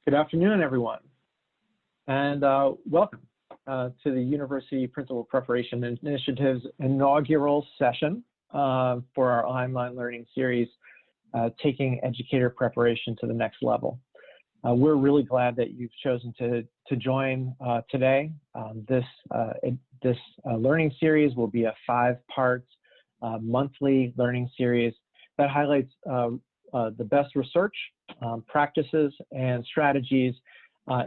Good afternoon, everyone, and welcome to the University Principal Preparation Initiative's inaugural session for our online learning series, Taking Educator Preparation to the Next Level. We're really glad that you've chosen to join today. This learning series will be a 5-part monthly learning series that highlights the best research, practices, and strategies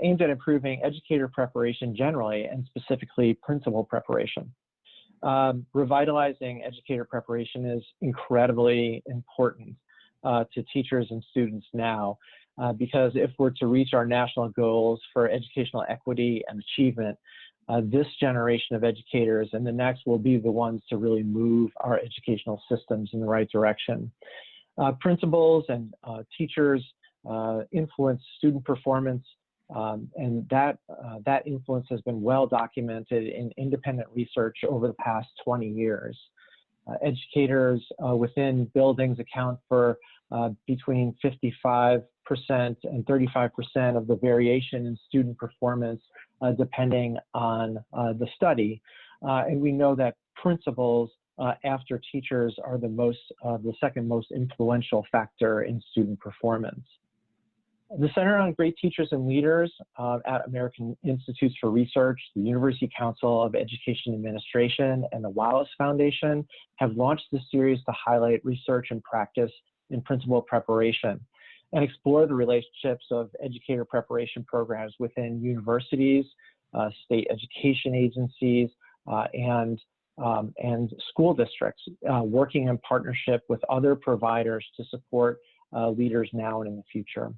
aimed at improving educator preparation generally, and specifically principal preparation. Revitalizing educator preparation is incredibly important to teachers and students now, because if we're to reach our national goals for educational equity and achievement, this generation of educators and the next will be the ones to really move our educational systems in the right direction. Principals and teachers influence student performance, and that influence has been well documented in independent research over the past 20 years. Educators within buildings account for between 55% and 35% of the variation in student performance, depending on the study. And we know that principals after teachers are the second most influential factor in student performance. The Center on Great Teachers and Leaders at American Institutes for Research, the University Council of Education Administration, and the Wallace Foundation have launched this series to highlight research and practice in principal preparation and explore the relationships of educator preparation programs within universities, state education agencies, and school districts, working in partnership with other providers to support leaders now and in the future.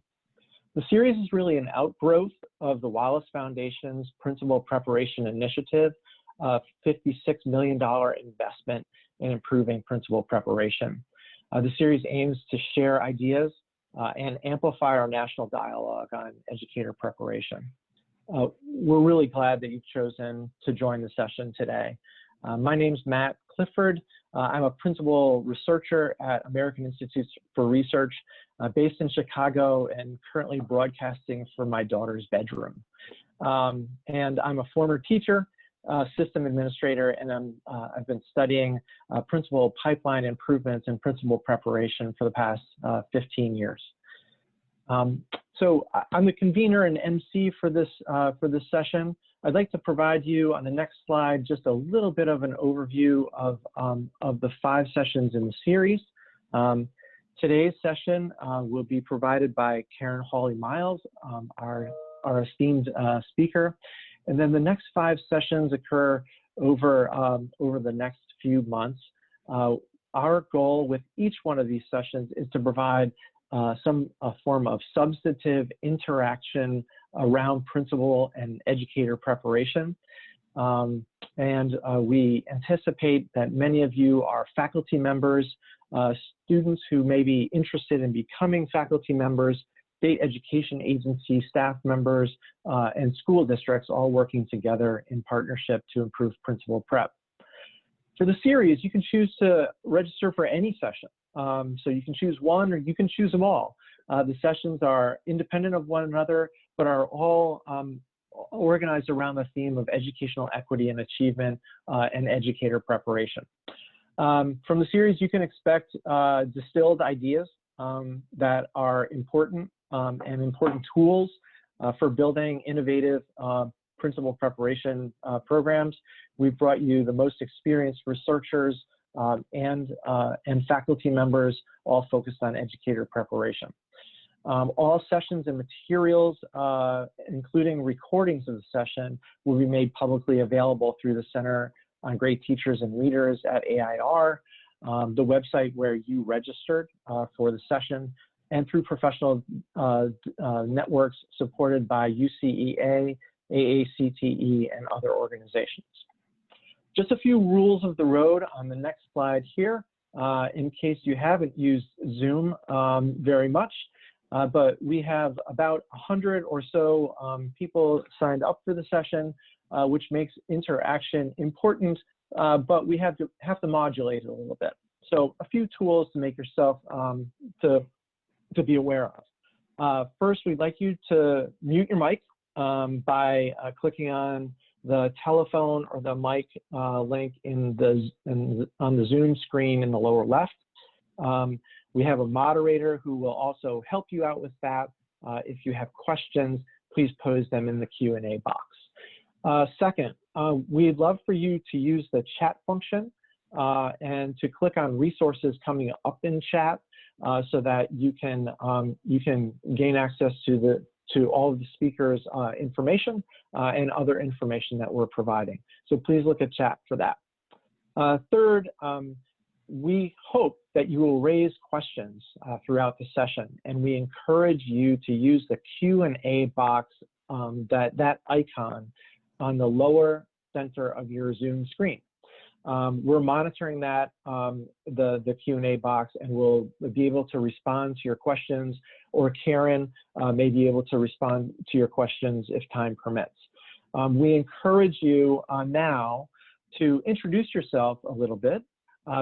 The series is really an outgrowth of the Wallace Foundation's Principal Preparation Initiative, a $56 million investment in improving principal preparation. The series aims to share ideas and amplify our national dialogue on educator preparation. We're really glad that you've chosen to join the session today. My name's Matt Clifford. I'm a principal researcher at American Institutes for Research, based in Chicago and currently broadcasting from my daughter's bedroom. And I'm a former teacher, system administrator, and I've been studying principal pipeline improvements and principal preparation for the past 15 years. So I'm the convener and MC for this session. I'd like to provide you on the next slide just a little bit of an overview of the 5 sessions in the series. Today's session will be provided by Karen Hawley-Miles, our esteemed speaker. And then the next 5 sessions occur over the next few months. Our goal with each one of these sessions is to provide some form of substantive interaction around principal and educator preparation. We anticipate that many of you are faculty members, students who may be interested in becoming faculty members, state education agency staff members, and school districts all working together in partnership to improve principal prep. For the series, you can choose to register for any session. So you can choose one or you can choose them all. The sessions are independent of one another, but are all organized around the theme of educational equity and achievement and educator preparation. From the series, you can expect distilled ideas that are important and important tools for building innovative principal preparation programs. We've brought you the most experienced researchers and faculty members, all focused on educator preparation. All sessions and materials, including recordings of the session, will be made publicly available through the Center on Great Teachers and Leaders at AIR, the website where you registered for the session, and through professional networks supported by UCEA, AACTE, and other organizations. Just a few rules of the road on the next slide here, in case you haven't used Zoom very much. But we have about 100 or so people signed up for the session, which makes interaction important, but we have to modulate it a little bit. So a few tools to make yourself to be aware of. First, we'd like you to mute your mic by clicking on the telephone or the mic link on the Zoom screen in the lower left. We have a moderator who will also help you out with that. If you have questions, please pose them in the Q&A box. Second, we'd love for you to use the chat function and to click on resources coming up in chat so that you can gain access to all of the speakers' information and other information that we're providing. So please look at chat for that. Third, we hope that you will raise questions throughout the session, and we encourage you to use the Q&A box, that icon on the lower center of your Zoom screen. We're monitoring that, the Q&A box, and we'll be able to respond to your questions, or Karen may be able to respond to your questions if time permits. We encourage you now to introduce yourself a little bit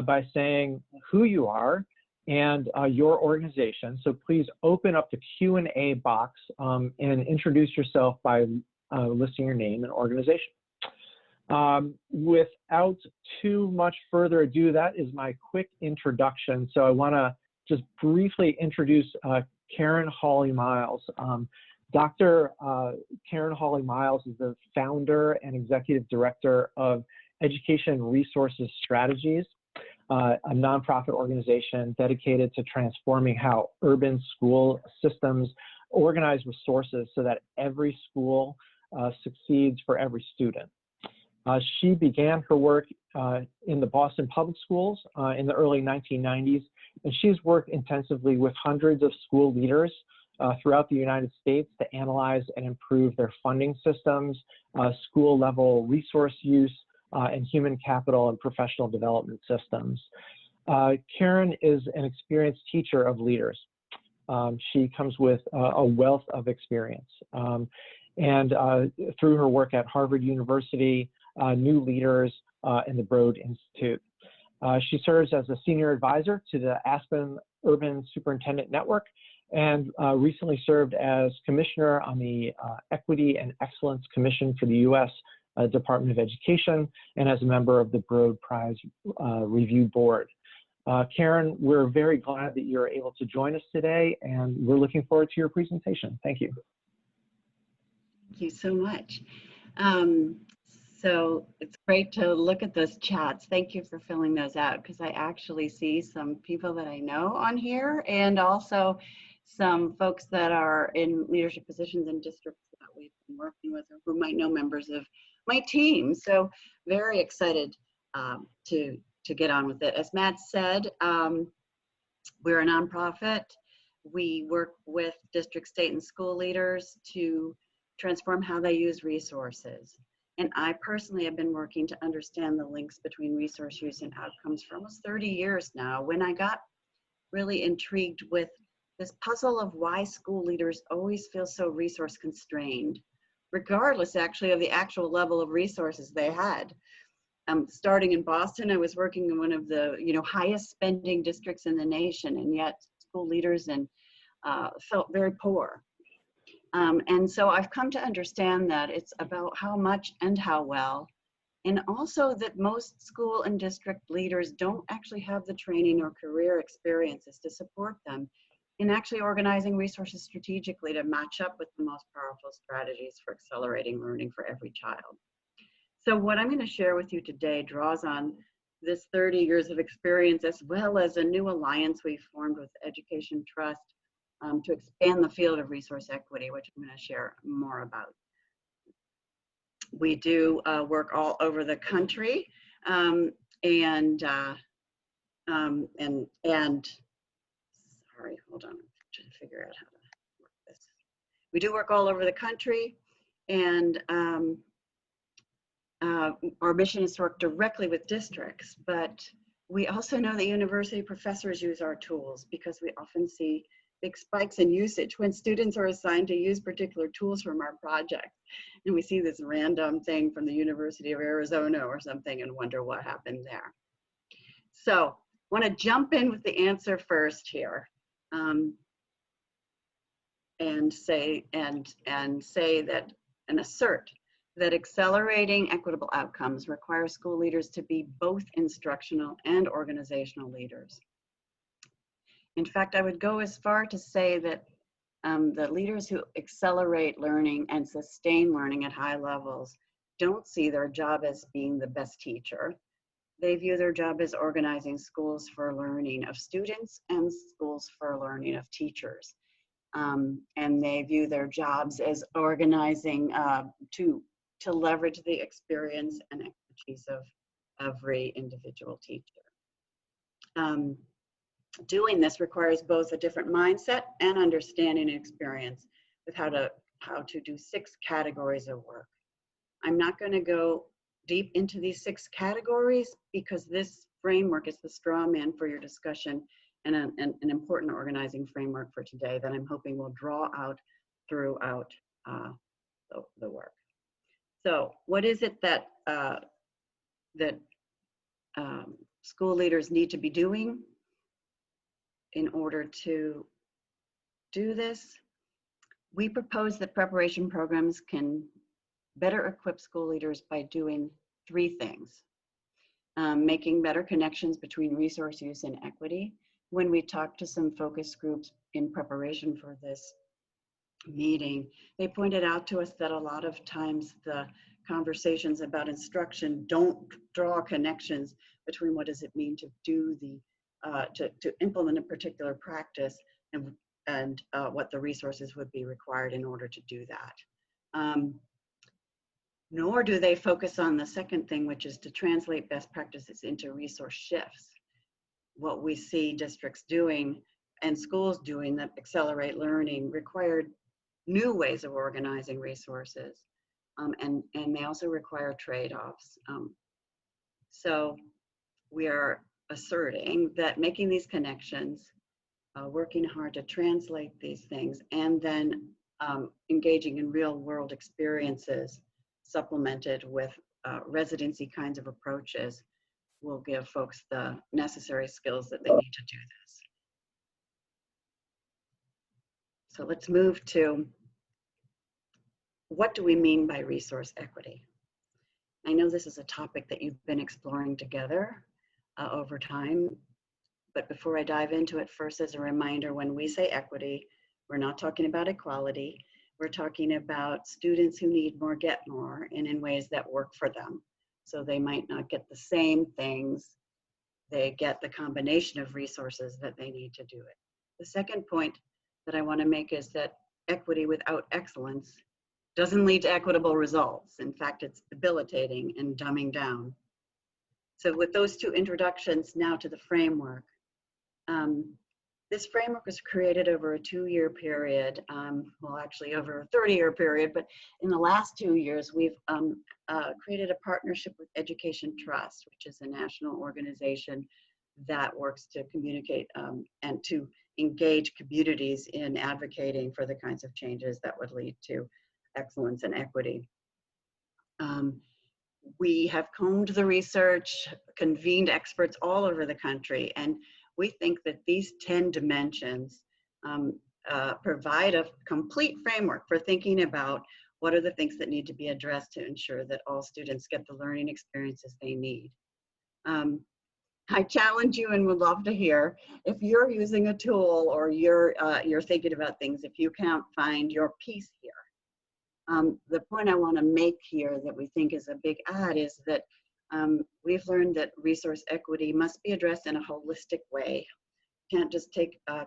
by saying who you are and your organization. So please open up the Q&A box and introduce yourself by listing your name and organization. Without too much further ado, that is my quick introduction. So I want to just briefly introduce Karen Hawley Miles. Dr. Karen Hawley Miles is the founder and executive director of Education Resources Strategies, a nonprofit organization dedicated to transforming how urban school systems organize resources so that every school succeeds for every student. She began her work in the Boston Public Schools in the early 1990s, and she's worked intensively with hundreds of school leaders throughout the United States to analyze and improve their funding systems, school-level resource use, and human capital and professional development systems. Karen is an experienced teacher of leaders. She comes with a wealth of experience. And through her work at Harvard University, New Leaders, and the Broad Institute. She serves as a senior advisor to the Aspen Urban Superintendent Network, and recently served as commissioner on the Equity and Excellence Commission for the U.S. Department of Education, and as a member of the Broad Prize Review Board. Karen, we're very glad that you're able to join us today, and we're looking forward to your presentation. Thank you. Thank you so much. So it's great to look at those chats. Thank you for filling those out, because I actually see some people that I know on here, and also some folks that are in leadership positions in districts that we've been working with, or who might know members of my team. So very excited to get on with it. As Matt said, we're a nonprofit. We work with district, state, and school leaders to transform how they use resources. And I personally have been working to understand the links between resource use and outcomes for almost 30 years now, when I got really intrigued with this puzzle of why school leaders always feel so resource constrained, regardless actually of the actual level of resources they had. Starting in Boston, I was working in one of the highest spending districts in the nation, and yet school leaders felt very poor. And so I've come to understand that it's about how much and how well, and also that most school and district leaders don't actually have the training or career experiences to support them in actually organizing resources strategically to match up with the most powerful strategies for accelerating learning for every child. So what I'm going to share with you today draws on this 30 years of experience, as well as a new alliance we formed with Education Trust to expand the field of resource equity, which I'm going to share more about. We do work all over the country, sorry, hold on, I'm trying to figure out how to work this. We do work all over the country, and our mission is to work directly with districts, but we also know that university professors use our tools, because we often see big spikes in usage when students are assigned to use particular tools from our project. And we see this random thing from the University of Arizona or something and wonder what happened there. So I want to jump in with the answer first here. and say that and assert that accelerating equitable outcomes requires school leaders to be both instructional and organizational leaders. In fact, I would go as far to say that the leaders who accelerate learning and sustain learning at high levels don't see their job as being the best teacher. They view their job as organizing schools for learning of students and schools for learning of teachers. And they view their jobs as organizing to leverage the experience and expertise of every individual teacher. Doing this requires both a different mindset and understanding and experience with how to do 6 categories of work. I'm not going to go deep into these 6 categories because this framework is the straw man for your discussion and an important organizing framework for today that I'm hoping will draw out throughout the work. So what is it that school leaders need to be doing in order to do this? We propose that preparation programs can better equip school leaders by doing 3 things. Making better connections between resource use and equity. When we talked to some focus groups in preparation for this meeting, they pointed out to us that a lot of times the conversations about instruction don't draw connections between what does it mean to do to implement a particular practice and what the resources would be required in order to do that. Nor do they focus on the second thing, which is to translate best practices into resource shifts. What we see districts doing and schools doing that accelerate learning required new ways of organizing resources, and they also require trade-offs. So we are asserting that making these connections, working hard to translate these things, and then engaging in real-world experiences supplemented with residency kinds of approaches will give folks the necessary skills that they need to do this. So let's move to what do we mean by resource equity? I know this is a topic that you've been exploring together over time, but before I dive into it, first as a reminder, when we say equity, we're not talking about equality. We're talking about students who need more get more, and in ways that work for them. So they might not get the same things, they get the combination of resources that they need to do it. The second point that I want to make is that equity without excellence doesn't lead to equitable results. In fact, it's debilitating and dumbing down. So with those 2 introductions now to the framework, this framework was created over a 2-year period, well, actually over a 30-year period, but in the last 2 years, we've created a partnership with Education Trust, which is a national organization that works to communicate and to engage communities in advocating for the kinds of changes that would lead to excellence and equity. We have combed the research, convened experts all over the country, and we think that these 10 dimensions provide a complete framework for thinking about what are the things that need to be addressed to ensure that all students get the learning experiences they need. I challenge you and would love to hear if you're using a tool or you're thinking about things, if you can't find your piece here. The point I want to make here that we think is a big add is that we've learned that resource equity must be addressed in a holistic way. You can't just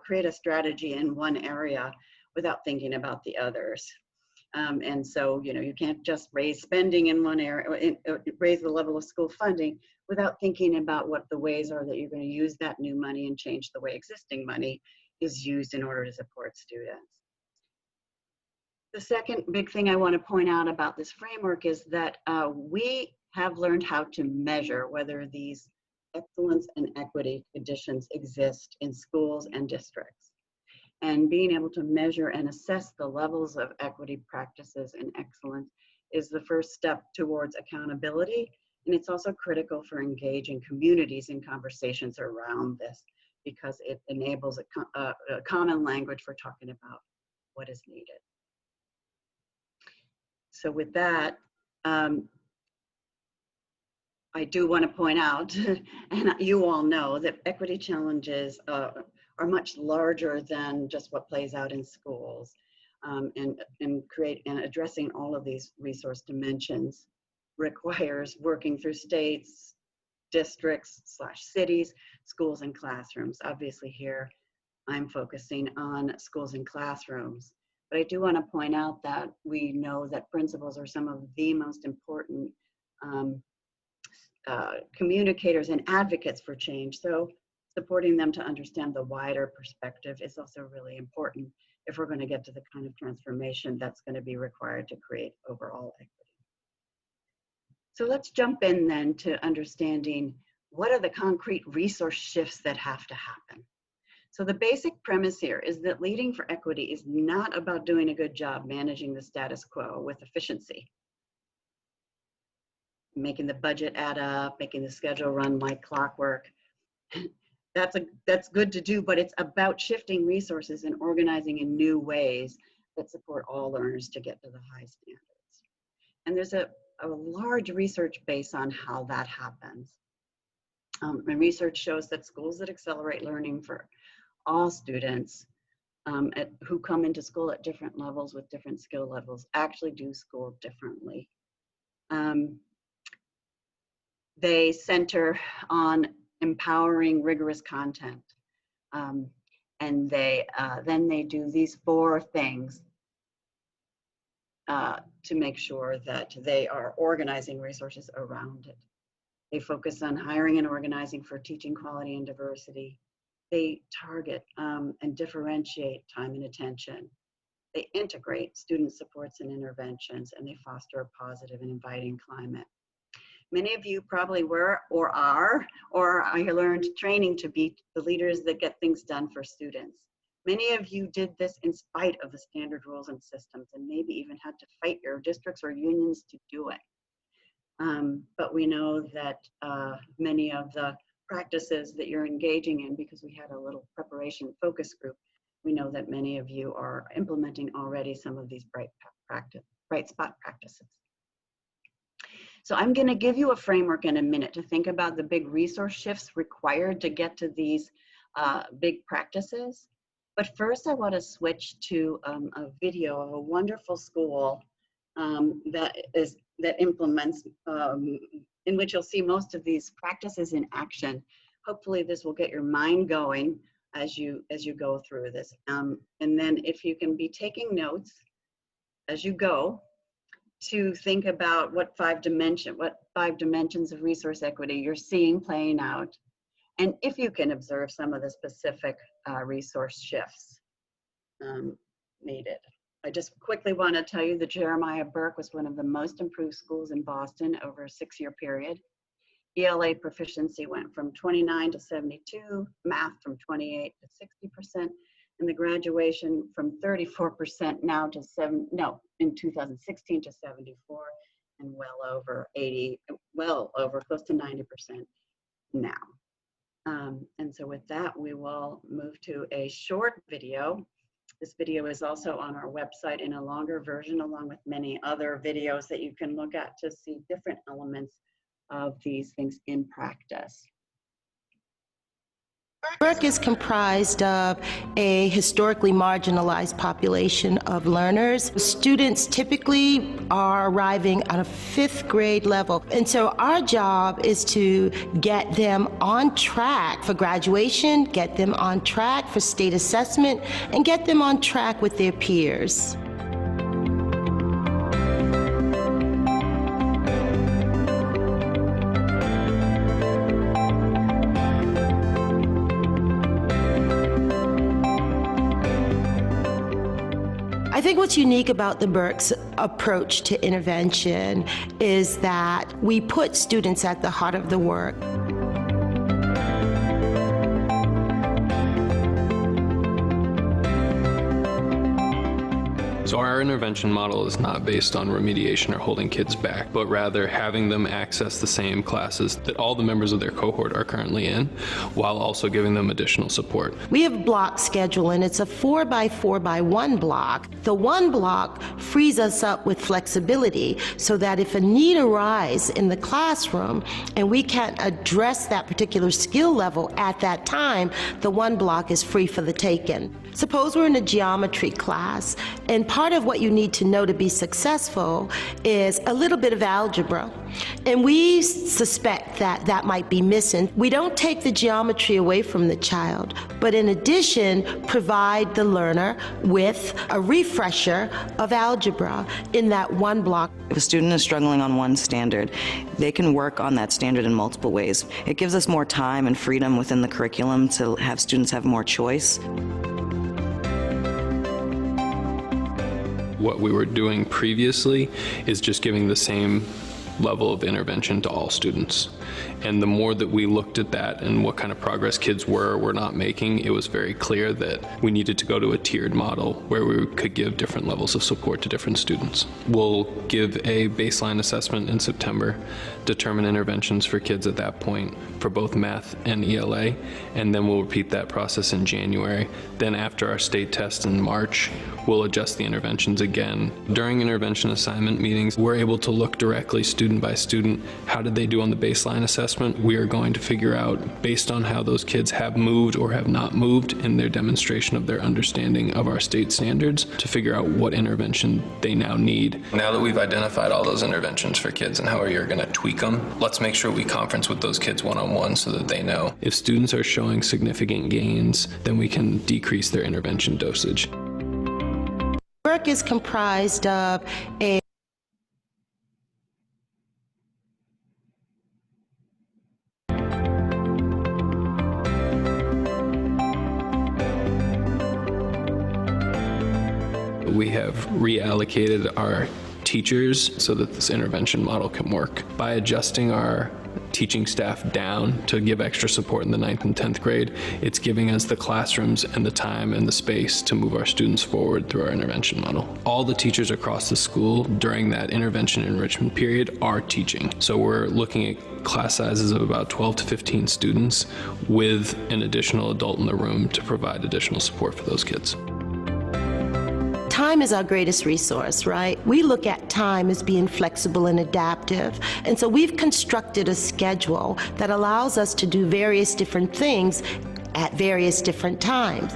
create a strategy in one area without thinking about the others. And so, you can't just raise spending in one area, raise the level of school funding without thinking about what the ways are that you're going to use that new money and change the way existing money is used in order to support students. The second big thing I want to point out about this framework is that we have learned how to measure whether these excellence and equity conditions exist in schools and districts. And being able to measure and assess the levels of equity practices and excellence is the first step towards accountability. And it's also critical for engaging communities in conversations around this because it enables a common language for talking about what is needed. So with that, I do want to point out, and you all know, that equity challenges are much larger than just what plays out in schools, and addressing all of these resource dimensions requires working through states, districts / cities, schools, and classrooms. Obviously here I'm focusing on schools and classrooms, but I do want to point out that we know that principals are some of the most important communicators and advocates for change. So supporting them to understand the wider perspective is also really important if we're going to get to the kind of transformation that's going to be required to create overall equity. So let's jump in then to understanding what are the concrete resource shifts that have to happen. So the basic premise here is that leading for equity is not about doing a good job managing the status quo with efficiency, making the budget add up, making the schedule run like clockwork. That's good to do, but it's about shifting resources and organizing in new ways that support all learners to get to the high standards. And there's a large research base on how that happens. And research shows that schools that accelerate learning for all students who come into school at different levels with different skill levels actually do school differently. They center on empowering rigorous content. And then they do these 4 things to make sure that they are organizing resources around it. They focus on hiring and organizing for teaching quality and diversity. They target and differentiate time and attention. They integrate student supports and interventions, and they foster a positive and inviting climate. Many of you probably were or are, or I learned training to be the leaders that get things done for students. Many of you did this in spite of the standard rules and systems, and maybe even had to fight your districts or unions to do it. But we know that many of the practices that you're engaging in, because we had a little preparation focus group, we know that many of you are implementing already some of these bright spot practices. So I'm going to give you a framework in a minute to think about the big resource shifts required to get to these big practices. But first I want to switch to a video of a wonderful school that implements, in which you'll see most of these practices in action. Hopefully this will get your mind going as you go through this. And then if you can be taking notes as you go, to think about what five dimensions of resource equity you're seeing playing out, and if you can observe some of the specific resource shifts needed. I just quickly want to tell you that Jeremiah Burke was one of the most improved schools in Boston over a 6-year period. ELA proficiency went from 29 to 72, math from 28 to 60%, and the graduation from 34% now to in 2016 to 74, and well over 80, well over close to 90% now. And so with that, we will move to a short video. This video is also on our website in a longer version, along with many other videos that you can look at to see different elements of these things in practice. Burke is comprised of a historically marginalized population of learners. Students typically are arriving at a 5th grade level. And so our job is to get them on track for graduation, get them on track for state assessment, and get them on track with their peers. I think what's unique about the Burke's approach to intervention is that we put students at the heart of the work. So our intervention model is not based on remediation or holding kids back, but rather having them access the same classes that all the members of their cohort are currently in, while also giving them additional support. We have block schedule, and it's a 4x4x1 block. The one block frees us up with flexibility so that if a need arises in the classroom and we can't address that particular skill level at that time, the one block is free for the taking. Suppose we're in a geometry class, and part of what you need to know to be successful is a little bit of algebra. And we suspect that that might be missing. We don't take the geometry away from the child, but in addition, provide the learner with a refresher of algebra in that one block. If a student is struggling on one standard, they can work on that standard in multiple ways. It gives us more time and freedom within the curriculum to have students have more choice. What we were doing previously is just giving the same level of intervention to all students. And the more that we looked at that and what kind of progress kids were or were not making, it was very clear that we needed to go to a tiered model where we could give different levels of support to different students. We'll give a baseline assessment in September, determine interventions for kids at that point for both math and ELA, and then we'll repeat that process in January. Then after our state test in March, we'll adjust the interventions again. During intervention assignment meetings, we're able to look directly student by student, how did they do on the baseline assessment? We are going to figure out, based on how those kids have moved or have not moved in their demonstration of their understanding of our state standards, to figure out what intervention they now need. Now that we've identified all those interventions for kids and how you're going to tweak them, let's make sure we conference with those kids one-on-one so that they know. If students are showing significant gains, then we can decrease their intervention dosage. Burke is comprised of a We have reallocated our teachers so that this intervention model can work. By adjusting our teaching staff down to give extra support in the 9th and 10th grade, it's giving us the classrooms and the time and the space to move our students forward through our intervention model. All the teachers across the school during that intervention enrichment period are teaching. So we're looking at class sizes of about 12 to 15 students with an additional adult in the room to provide additional support for those kids. Time is our greatest resource, right? We look at time as being flexible and adaptive. And so we've constructed a schedule that allows us to do various different things at various different times.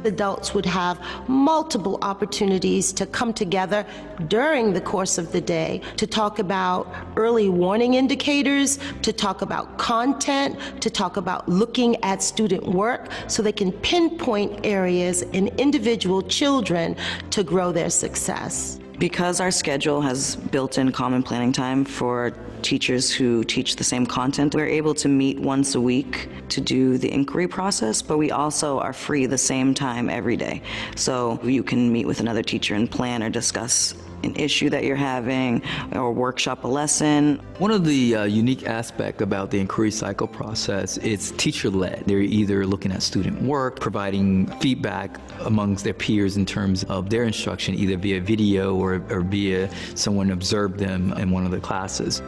Adults would have multiple opportunities to come together during the course of the day to talk about early warning indicators, to talk about content, to talk about looking at student work so they can pinpoint areas in individual children to grow their success. Because our schedule has built-in common planning time for teachers who teach the same content, we're able to meet once a week to do the inquiry process, but we also are free the same time every day. So you can meet with another teacher and plan or discuss an issue that you're having or workshop a lesson. One of the unique aspects about the inquiry cycle process is teacher-led. They're either looking at student work, providing feedback amongst their peers in terms of their instruction, either via video or via someone observed them in one of the classes.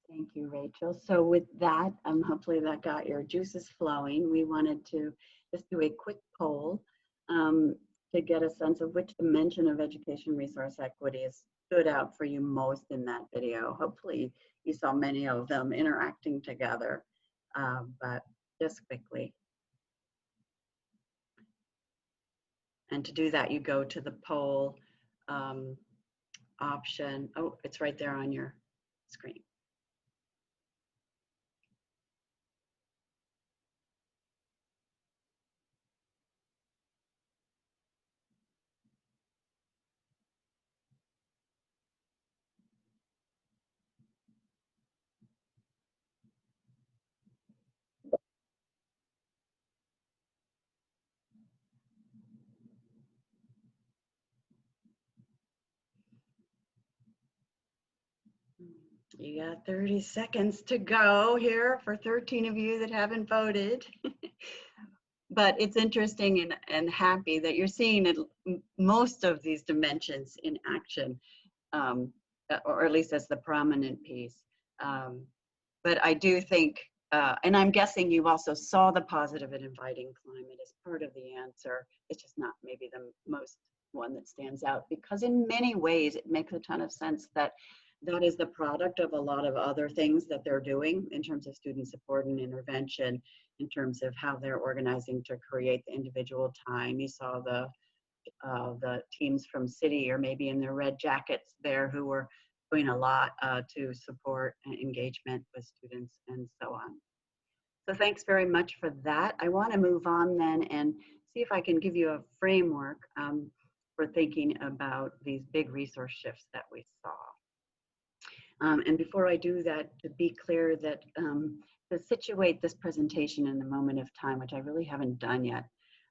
Thank you, Rachel. So with that, hopefully that got your juices flowing. We wanted to just do a quick poll to get a sense of which dimension of education resource equity has stood out for you most in that video. Hopefully you saw many of them interacting together, but just quickly. And to do that, you go to the poll option. Oh, it's right there on your screen. You got 30 seconds to go here for 13 of you that haven't voted. But it's interesting and happy that you're seeing most of these dimensions in action, or at least as the prominent piece. But I do think, and I'm guessing you also saw the positive and inviting climate as part of the answer. It's just not maybe the most one that stands out, because in many ways it makes a ton of sense that that is the product of a lot of other things that they're doing in terms of student support and intervention, in terms of how they're organizing to create the individual time. You saw the teams from City, or maybe in their red jackets there, who were doing a lot to support engagement with students and so on. So thanks very much for that. I want to move on then and see if I can give you a framework for thinking about these big resource shifts that we saw. And before I do that, to be clear that to situate this presentation in the moment of time, which I really haven't done yet,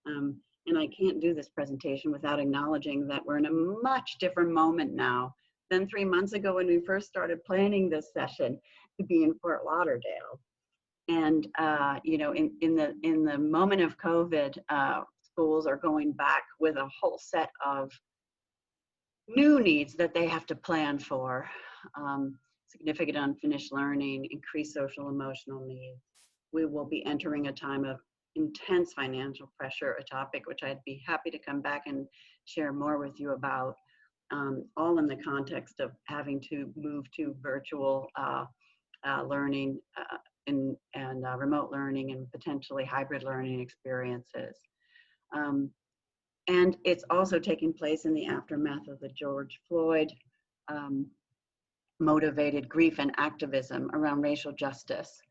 and I can't do this presentation without acknowledging that we're in a much different moment now than 3 months ago when we first started planning this session to be in Fort Lauderdale. And you know, in the moment of COVID, schools are going back with a whole set of new needs that they have to plan for. Significant unfinished learning, increased social emotional needs. We will be entering a time of intense financial pressure, a topic which I'd be happy to come back and share more with you about, all in the context of having to move to virtual learning and remote learning and potentially hybrid learning experiences. And it's also taking place in the aftermath of the George Floyd motivated grief and activism around racial justice.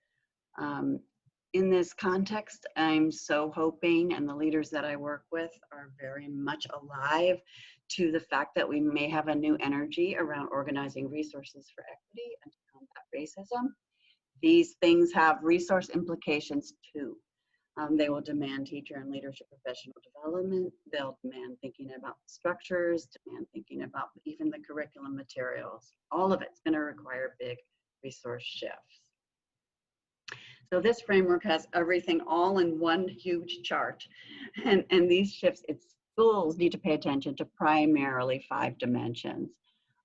In this context, I'm so hoping, and the leaders that I work with are very much alive to the fact that we may have a new energy around organizing resources for equity and to combat racism. These things have resource implications too. They will demand teacher and leadership professional development. They'll demand thinking about structures, demand thinking about even the curriculum materials. All of it's going to require big resource shifts. So this framework has everything all in one huge chart. And these shifts, schools need to pay attention to primarily 5 dimensions.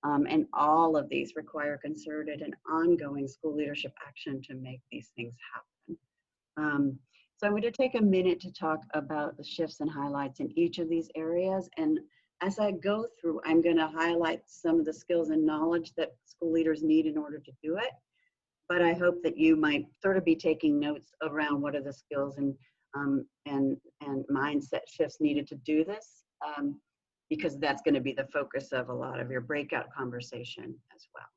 And all of these require concerted and ongoing school leadership action to make these things happen. So I'm going to take a minute to talk about the shifts and highlights in each of these areas. And as I go through, I'm going to highlight some of the skills and knowledge that school leaders need in order to do it. But I hope that you might sort of be taking notes around what are the skills and mindset shifts needed to do this, because that's going to be the focus of a lot of your breakout conversation as well.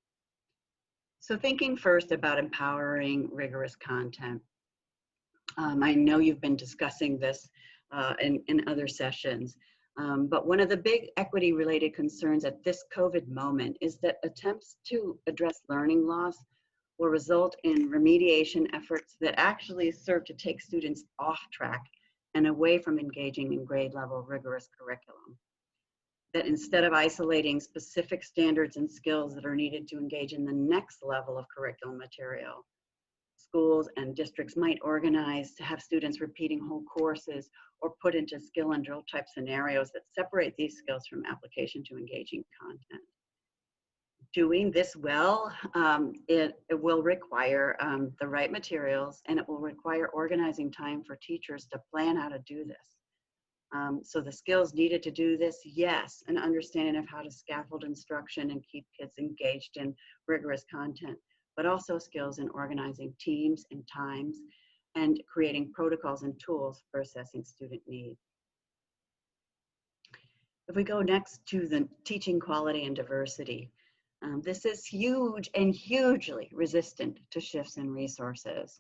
So thinking first about empowering rigorous content. I know you've been discussing this in other sessions, but one of the big equity-related concerns at this COVID moment is that attempts to address learning loss will result in remediation efforts that actually serve to take students off track and away from engaging in grade-level rigorous curriculum. That instead of isolating specific standards and skills that are needed to engage in the next level of curriculum material, schools and districts might organize to have students repeating whole courses or put into skill and drill type scenarios that separate these skills from application to engaging content. Doing this well, it will require the right materials, and it will require organizing time for teachers to plan how to do this. So the skills needed to do this, yes, an understanding of how to scaffold instruction and keep kids engaged in rigorous content, but also skills in organizing teams and times and creating protocols and tools for assessing student need. If we go next to the teaching quality and diversity, this is huge and hugely resistant to shifts in resources.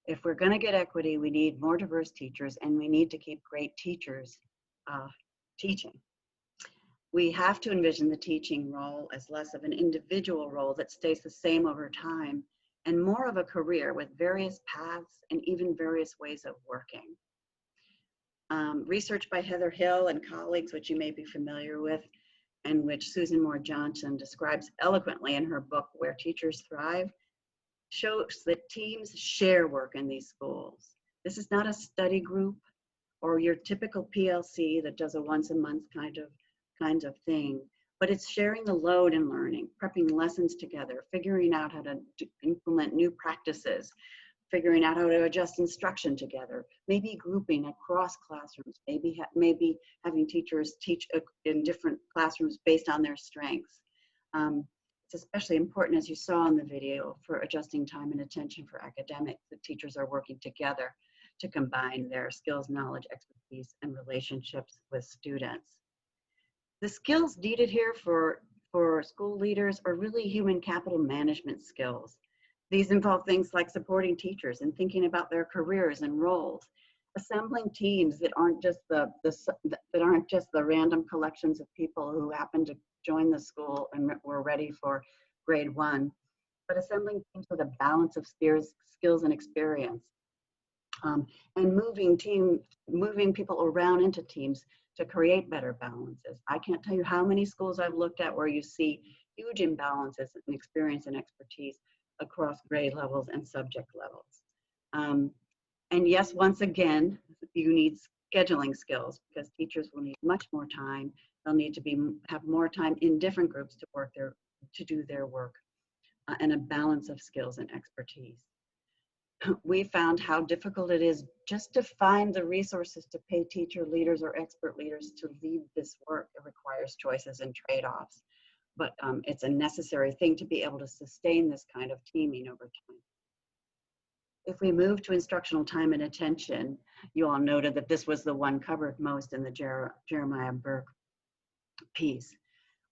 If we're going to get equity, we need more diverse teachers, and we need to keep great teachers teaching. We have to envision the teaching role as less of an individual role that stays the same over time and more of a career with various paths and even various ways of working. Research by Heather Hill and colleagues, which you may be familiar with, and which Susan Moore Johnson describes eloquently in her book, Where Teachers Thrive, shows that teams share work in these schools. This is not a study group or your typical PLC that does a once a month kind of thing, but it's sharing the load in learning, prepping lessons together, figuring out how to implement new practices, figuring out how to adjust instruction together, maybe grouping across classrooms, maybe having teachers teach in different classrooms based on their strengths. It's especially important, as you saw in the video, for adjusting time and attention for academics, that teachers are working together to combine their skills, knowledge, expertise, and relationships with students. The skills needed here for school leaders are really human capital management skills. These involve things like supporting teachers and thinking about their careers and roles, assembling teams that aren't just the random collections of people who happen to join the school and were ready for grade 1, but assembling teams with a balance of skills and experience, and moving people around into teams to create better balances. I can't tell you how many schools I've looked at where you see huge imbalances in experience and expertise across grade levels and subject levels. And yes, once again, you need scheduling skills, because teachers will need much more time. They'll need to have more time in different groups to do their work, and a balance of skills and expertise. We found how difficult it is just to find the resources to pay teacher leaders or expert leaders to lead this work. It requires choices and trade-offs, but it's a necessary thing to be able to sustain this kind of teaming over time. If we move to instructional time and attention, you all noted that this was the one covered most in the Jeremiah Burke piece.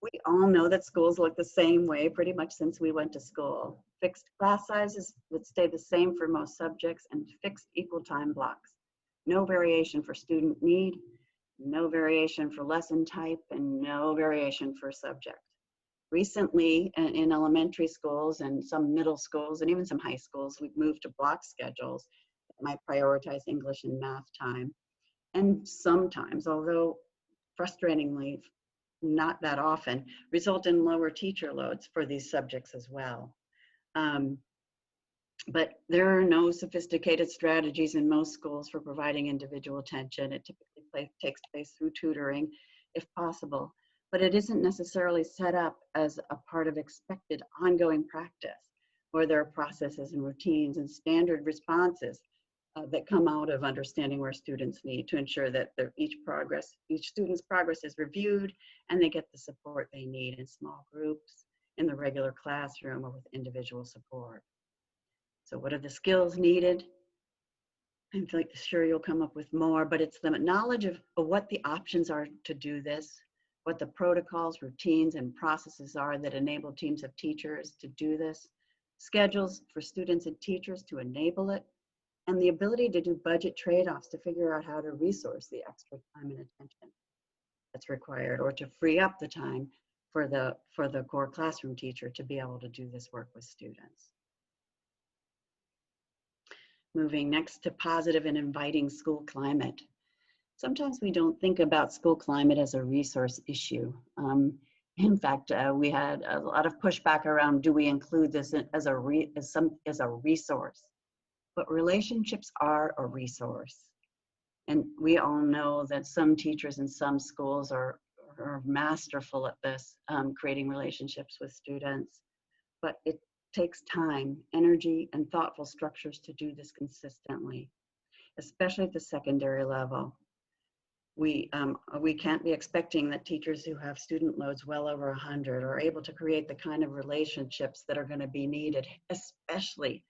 We all know that schools look the same way pretty much since we went to school. Fixed class sizes would stay the same for most subjects, and fixed equal time blocks. No variation for student need, no variation for lesson type, and no variation for subject. Recently, in elementary schools and some middle schools and even some high schools, we've moved to block schedules that might prioritize English and math time. And sometimes, although frustratingly not that often, result in lower teacher loads for these subjects as well. But there are no sophisticated strategies in most schools for providing individual attention. It typically takes place through tutoring, if possible, but it isn't necessarily set up as a part of expected ongoing practice, where there are processes and routines and standard responses that come out of understanding where students need to ensure that each student's progress is reviewed and they get the support they need in small groups, in the regular classroom, or with individual support. So what are the skills needed? I'm sure you'll come up with more, but it's the knowledge of what the options are to do this, what the protocols, routines, and processes are that enable teams of teachers to do this, schedules for students and teachers to enable it, and the ability to do budget trade-offs to figure out how to resource the extra time and attention that's required, or to free up the time for the core classroom teacher to be able to do this work with students. Moving next to positive and inviting school climate. Sometimes we don't think about school climate as a resource issue. In fact, we had a lot of pushback around, do we include this as a resource? But relationships are a resource. And we all know that some teachers in some schools are masterful at this, creating relationships with students. But it takes time, energy, and thoughtful structures to do this consistently, especially at the secondary level. We can't be expecting that teachers who have student loads well over 100 are able to create the kind of relationships that are going to be needed, especially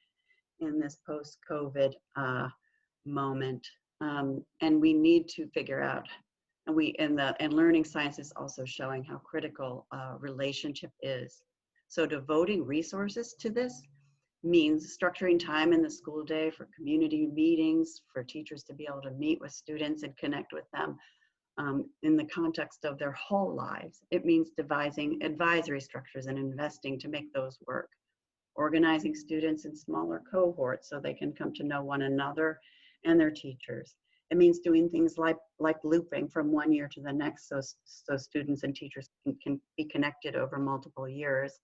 in this post-COVID moment. And we need to figure out, and learning science is also showing how critical relationship is. So devoting resources to this means structuring time in the school day for community meetings, for teachers to be able to meet with students and connect with them in the context of their whole lives. It means devising advisory structures and investing to make those work. Organizing students in smaller cohorts so they can come to know one another and their teachers, It means doing things like looping from one year to the next, so students and teachers can be connected over multiple years.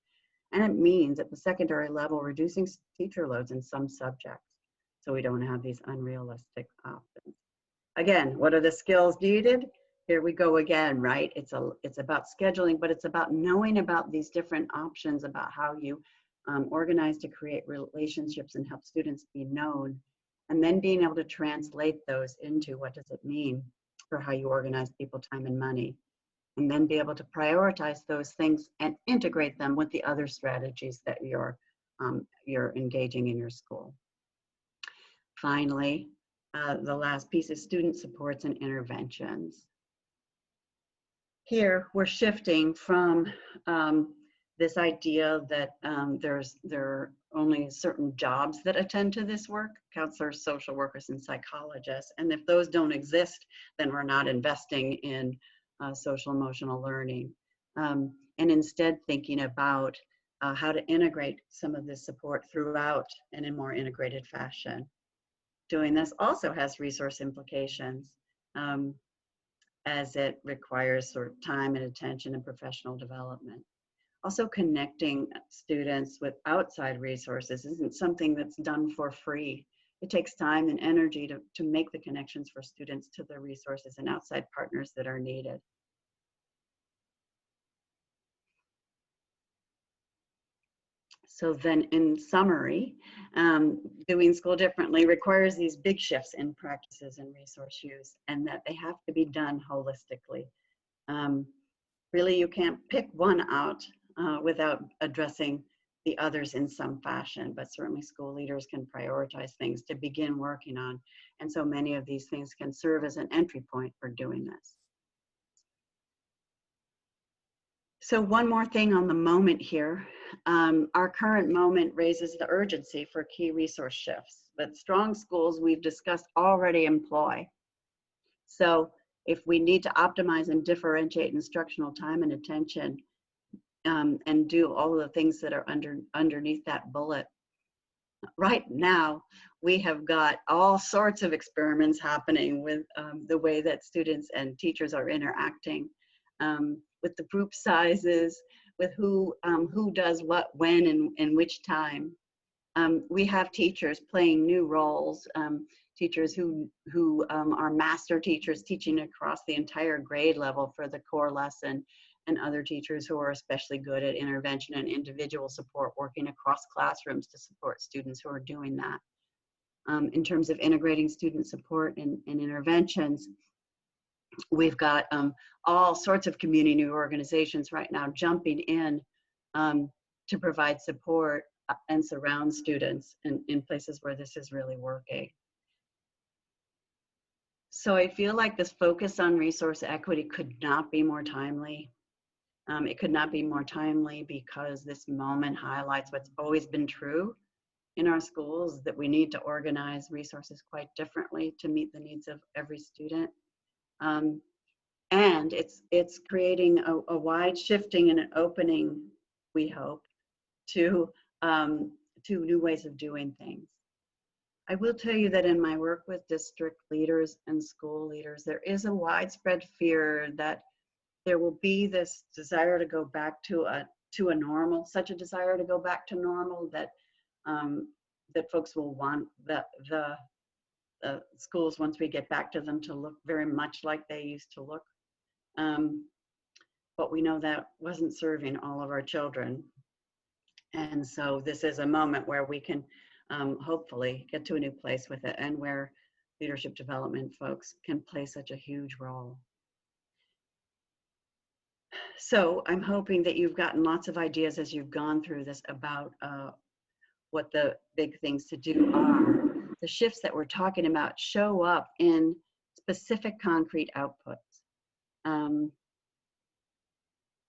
And it means at the secondary level, reducing teacher loads in some subjects, so we don't have these unrealistic options. Again, what are the skills needed? Here we go again, right? It's about scheduling, but it's about knowing about these different options, about how you organize to create relationships and help students be known, and then being able to translate those into what does it mean for how you organize people, time, and money, and then be able to prioritize those things and integrate them with the other strategies that you're engaging in your school. Finally, the last piece is student supports and interventions. Here, we're shifting from this idea that there are only certain jobs that attend to this work, counselors, social workers, and psychologists. And if those don't exist, then we're not investing in social emotional learning. And instead thinking about how to integrate some of this support throughout and in more integrated fashion. Doing this also has resource implications, as it requires sort of time and attention and professional development. Also, connecting students with outside resources isn't something that's done for free. It takes time and energy to make the connections for students to the resources and outside partners that are needed. So then, in summary, doing school differently requires these big shifts in practices and resource use, and that they have to be done holistically. Really, you can't pick one out without addressing the others in some fashion, but certainly school leaders can prioritize things to begin working on, and so many of these things can serve as an entry point for doing this. So one more thing on the moment here. Our current moment raises the urgency for key resource shifts that strong schools we've discussed already employ. So if we need to optimize and differentiate instructional time and attention and do all of the things that are underneath that bullet, right now we have got all sorts of experiments happening with the way that students and teachers are interacting. With the group sizes, with who does what, when, and which time. We have teachers playing new roles, teachers who are master teachers teaching across the entire grade level for the core lesson, and other teachers who are especially good at intervention and individual support, working across classrooms to support students who are doing that. In terms of integrating student support and interventions, we've got all sorts of community organizations right now jumping in to provide support and surround students in places where this is really working. So I feel like this focus on resource equity could not be more timely. It could not be more timely because this moment highlights what's always been true in our schools, that we need to organize resources quite differently to meet the needs of every student. And it's creating a wide shifting and an opening, we hope, to new ways of doing things. I will tell you that in my work with district leaders and school leaders, there is a widespread fear that there will be this desire to go back to a normal, such a desire to go back to normal that that folks will want the schools, once we get back to them, to look very much like they used to look. But we know that wasn't serving all of our children. And so this is a moment where we can hopefully get to a new place with it, and where leadership development folks can play such a huge role. So I'm hoping that you've gotten lots of ideas as you've gone through this about what the big things to do are. The shifts that we're talking about show up in specific concrete outputs. And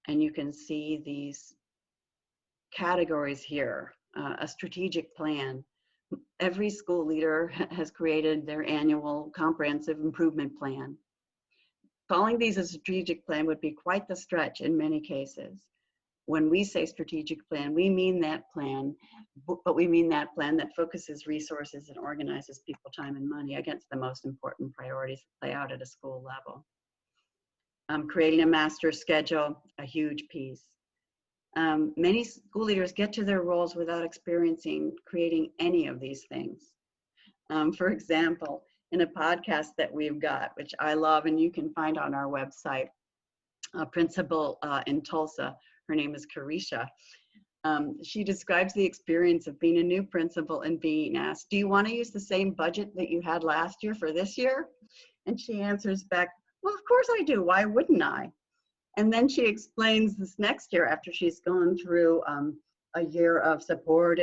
you can see these categories here, a strategic plan. Every school leader has created their annual comprehensive improvement plan. Calling these a strategic plan would be quite the stretch in many cases. when we say strategic plan, we mean that plan, but we mean that plan that focuses resources and organizes people, time, and money against the most important priorities that play out at a school level. Creating a master schedule, a huge piece. Many school leaders get to their roles without experiencing creating any of these things. For example, in a podcast that we've got, which I love and you can find on our website, a principal in Tulsa, her name is Carisha. She describes the experience of being a new principal and being asked, do you want to use the same budget that you had last year for this year? And she answers back, well, of course I do. Why wouldn't I? And then she explains this next year after she's gone through a year of support,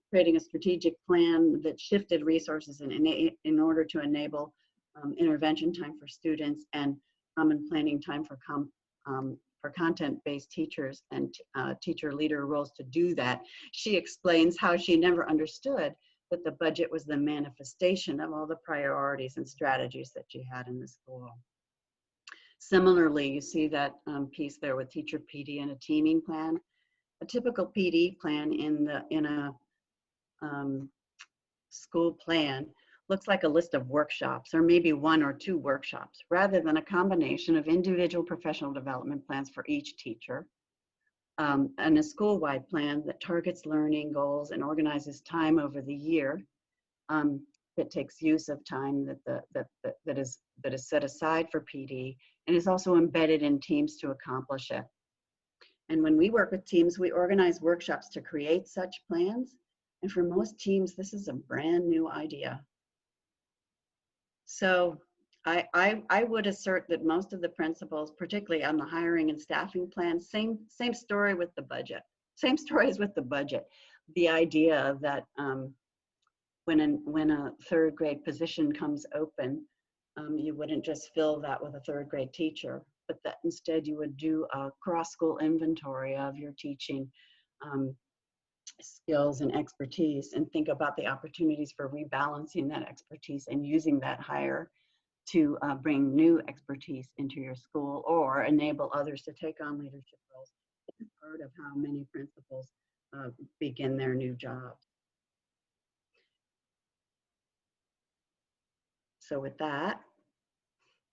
creating a strategic plan that shifted resources in order to enable intervention time for students and common planning time for content-based teachers and teacher leader roles to do that. She explains how she never understood that the budget was the manifestation of all the priorities and strategies that she had in the school. Similarly, you see that piece there with teacher PD and a teaming plan. A typical PD plan in a school plan looks like a list of workshops, or maybe 1 or 2 workshops, rather than a combination of individual professional development plans for each teacher, and a school-wide plan that targets learning goals and organizes time over the year, that takes use of time that is set aside for PD and is also embedded in teams to accomplish it. And when we work with teams, we organize workshops to create such plans. And for most teams, this is a brand new idea. So I would assert that most of the principals, particularly on the hiring and staffing plan, same story with the budget. Same story as with the budget. The idea that when a 3rd grade position comes open, you wouldn't just fill that with a 3rd grade teacher, but that instead you would do a cross-school inventory of your teaching skills and expertise, and think about the opportunities for rebalancing that expertise and using that hire to bring new expertise into your school or enable others to take on leadership roles. It's part of how many principals begin their new jobs. So with that,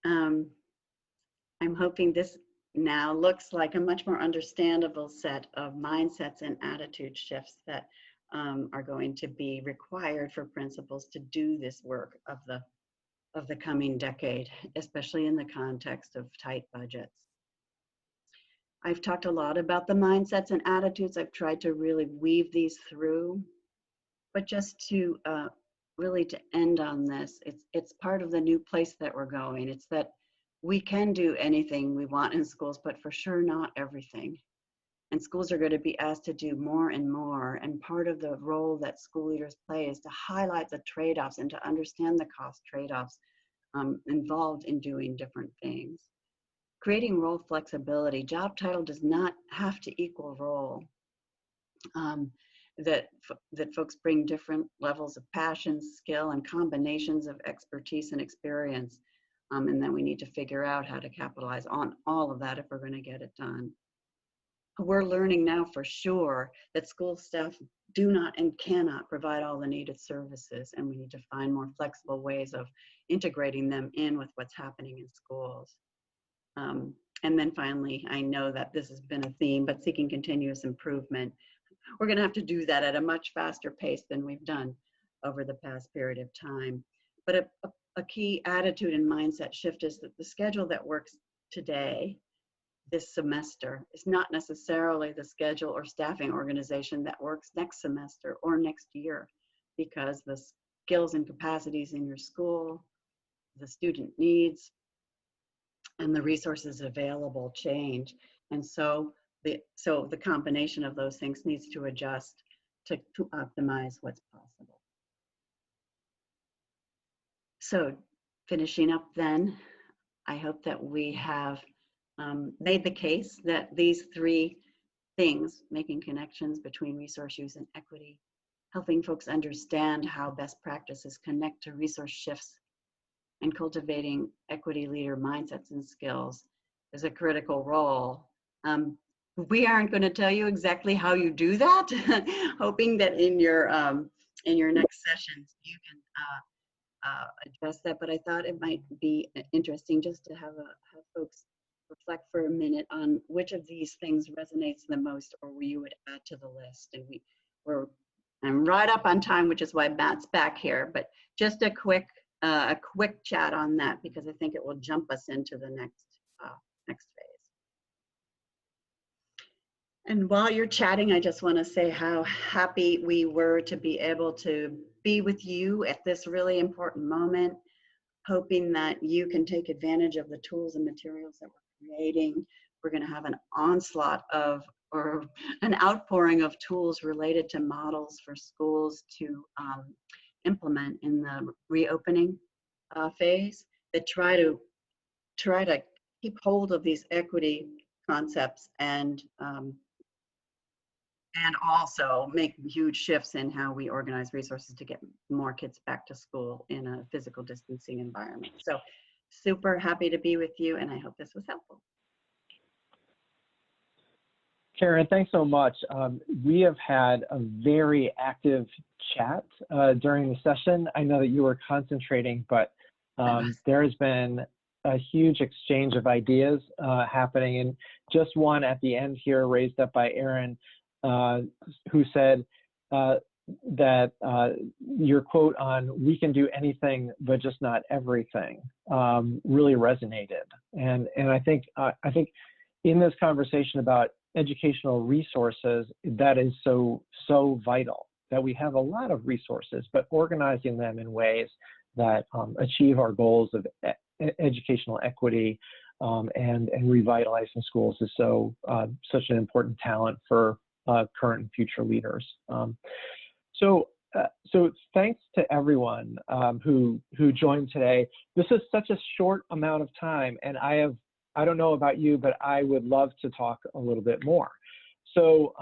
I'm hoping this now looks like a much more understandable set of mindsets and attitude shifts that are going to be required for principals to do this work of the coming decade, especially in the context of tight budgets. I've talked a lot about the mindsets and attitudes. I've tried to really weave these through, but just to really to end on this, it's part of the new place that we're going. It's that we can do anything we want in schools, but for sure not everything. And schools are going to be asked to do more and more. And part of the role that school leaders play is to highlight the trade-offs and to understand the cost trade-offs involved in doing different things. Creating role flexibility. Job title does not have to equal role. That folks bring different levels of passion, skill, and combinations of expertise and experience. And then we need to figure out how to capitalize on all of that if we're going to get it done. We're learning now for sure that school staff do not and cannot provide all the needed services, and we need to find more flexible ways of integrating them in with what's happening in schools. And then finally, I know that this has been a theme, but seeking continuous improvement. We're going to have to do that at a much faster pace than we've done over the past period of time. But a key attitude and mindset shift is that the schedule that works today, this semester, is not necessarily the schedule or staffing organization that works next semester or next year, because the skills and capacities in your school, the student needs, and the resources available change. And so the combination of those things needs to adjust to optimize what's possible. So finishing up then, I hope that we have made the case that these 3 things, making connections between resource use and equity, helping folks understand how best practices connect to resource shifts, and cultivating equity leader mindsets and skills is a critical role. we aren't going to tell you exactly how you do that, hoping that in your next sessions you can address that. But I thought it might be interesting just to have folks reflect for a minute on which of these things resonates the most, or you would add to the list. And I'm right up on time, which is why Matt's back here. But just a quick chat on that, because I think it will jump us into the next phase. And while you're chatting, I just want to say how happy we were to be able to be with you at this really important moment, hoping that you can take advantage of the tools and materials that we're creating. We're going to have an onslaught of, or an outpouring of tools related to models for schools to implement in the reopening phase that try to keep hold of these equity concepts and also make huge shifts in how we organize resources to get more kids back to school in a physical distancing environment. So super happy to be with you, and I hope this was helpful. Karen, thanks so much. We have had a very active chat during the session. I know that you were concentrating, but there has been a huge exchange of ideas happening, and just one at the end here raised up by Aaron, who said that your quote on "we can do anything but just not everything" really resonated, and I think in this conversation about educational resources, that is so vital, that we have a lot of resources, but organizing them in ways that achieve our goals of educational equity and revitalizing schools is such an important talent for current and future leaders. So thanks to everyone who joined today. This is such a short amount of time, and I don't know about you, but I would love to talk a little bit more. So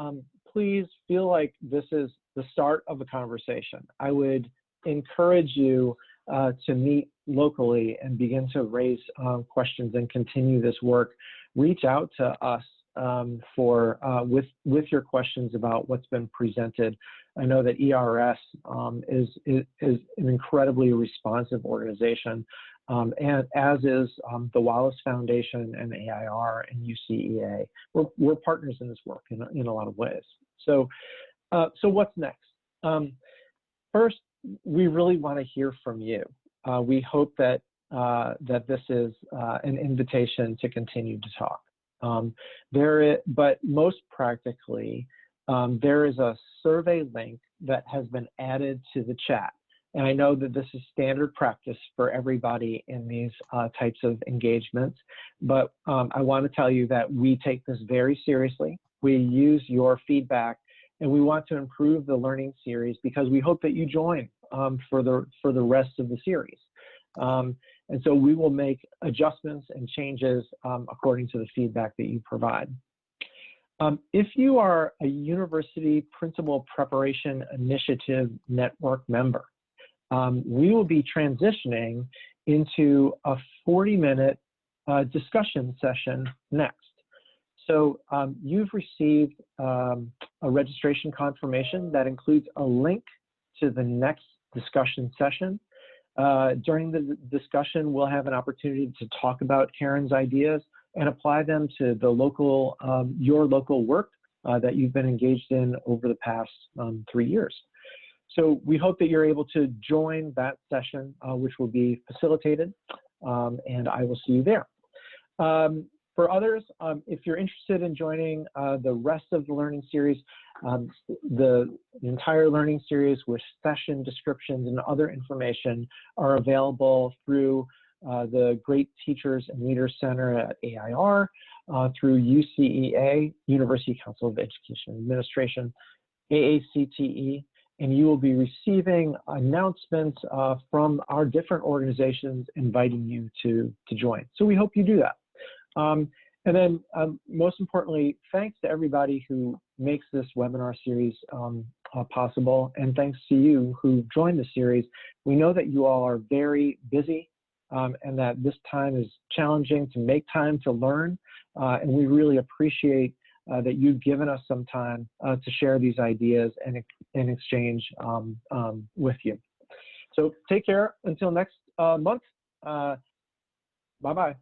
please feel like this is the start of a conversation. I would encourage you to meet locally and begin to raise questions and continue this work. Reach out to us with your questions about what's been presented. I know that ERS is an incredibly responsive organization, and as is the Wallace Foundation and AIR and UCEA. We're partners in this work in a lot of ways. So what's next? First, we really want to hear from you. We hope that this is an invitation to continue to talk. But most practically, there is a survey link that has been added to the chat. And I know that this is standard practice for everybody in these types of engagements, but I want to tell you that we take this very seriously. We use your feedback, and we want to improve the learning series because we hope that you join for the rest of the series. And so we will make adjustments and changes according to the feedback that you provide. If you are a University Principal Preparation Initiative Network member, we will be transitioning into a 40-minute discussion session next. So you've received a registration confirmation that includes a link to the next discussion session. During the discussion, we'll have an opportunity to talk about Karen's ideas and apply them to the local, your local work that you've been engaged in over the past 3 years. So we hope that you're able to join that session, which will be facilitated, and I will see you there. For others, if you're interested in joining the rest of the learning series, the entire learning series with session descriptions and other information are available through the Great Teachers and Leaders Center at AIR, through UCEA, University Council of Education Administration, AACTE, and you will be receiving announcements from our different organizations inviting you to join. So we hope you do that. And then most importantly, thanks to everybody who makes this webinar series possible, and thanks to you who joined the series. We know that you all are very busy and that this time is challenging to make time to learn, and we really appreciate that you've given us some time to share these ideas and exchange with you. So take care until next month. Bye-bye.